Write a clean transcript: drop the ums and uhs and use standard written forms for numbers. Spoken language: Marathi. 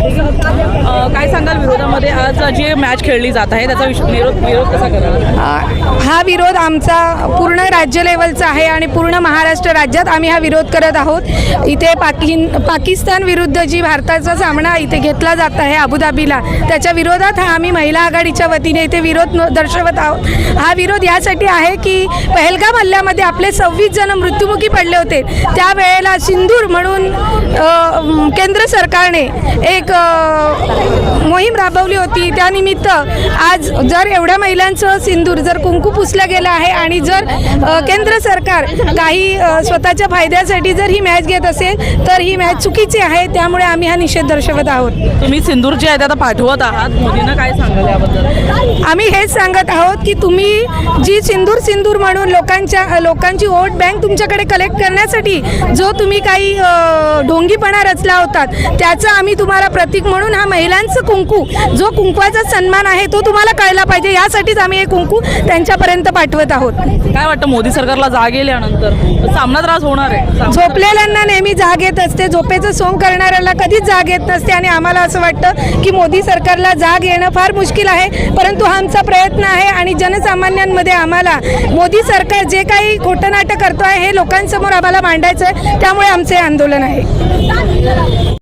काय सांगाल विरोधामध्ये आज जी मॅच खेळली जात आहे त्याचा विरोध कसा कराल? हा विरोध आमचा पूर्ण राज्य लेवलचा आहे आणि पूर्ण महाराष्ट्र राज्यात आम्ही हा विरोध करत आहोत। इथे पाकिस्तान विरुद्ध जी भारताचा सामना इथे घेतला जात आहे अबुधाबीला, त्याच्या विरोधात हा आम्ही महिला आघाडीच्या वतीने इथे विरोध दर्शवत आहोत। हा विरोध यासाठी आहे की पहलगाम हल्ल्यामध्ये आपले 26 जण मृत्युमुखी पडले होते, त्यावेळेला सिंदूर म्हणून केंद्र सरकारने एक मोहीम राबवली होती। त्यानिमित्त आज जर एवढ्या महिलांचं सिंदूर जर कुंकू पुसलं गेलं आहे आणि जर केंद्र सरकार काही स्वतःच्या फायद्यासाठी जर ही मॅच घेत असेल तर ही मॅच चुकीची आहे, त्यामुळे आम्ही हा निषेध दर्शवत आहोत। तुम्ही सिंदूर जे आहे ते आता पाठवत आहात, मोदींना काय सांगाल याबद्दल? आम्ही हेच सांगत आहोत की तुम्ही जी सिंदूर म्हणून लोकांची वोट बँक तुमच्याकडे कलेक्ट करण्यासाठी जो तुम्ही काही ढोंगीपणा रचला होता, त्याचं आम्ही तुम्हाला प्रतीक म्हणून हा महिलांचं कुंकू, जो कुंकवाचा सन्मान आहे तो तुम्हाला कळला पाहिजे, यासाठीच आम्ही हे कुंकू त्यांच्यापर्यंत पाठवत आहोत। काय वाटतं मोदी सरकारला जाग येल्यानंतर सामना त्रास होणार आहे? झोपलेल्यांना नेहमी जाग येत असते, झोपेचं सोंग करणाऱ्याला कधीच जाग येत नसते आणि आम्हाला असं वाटतं की मोदी सरकारला जाग येणं फार मुश्किल आहे, परंतु हा आमचा प्रयत्न आहे आणि जनसामान्यांमध्ये आम्हाला मोदी सरकार जे काही खोटं नाटक करतो आहे हे लोकांसमोर आम्हाला मांडायचं आहे, त्यामुळे आमचे आंदोलन आहे।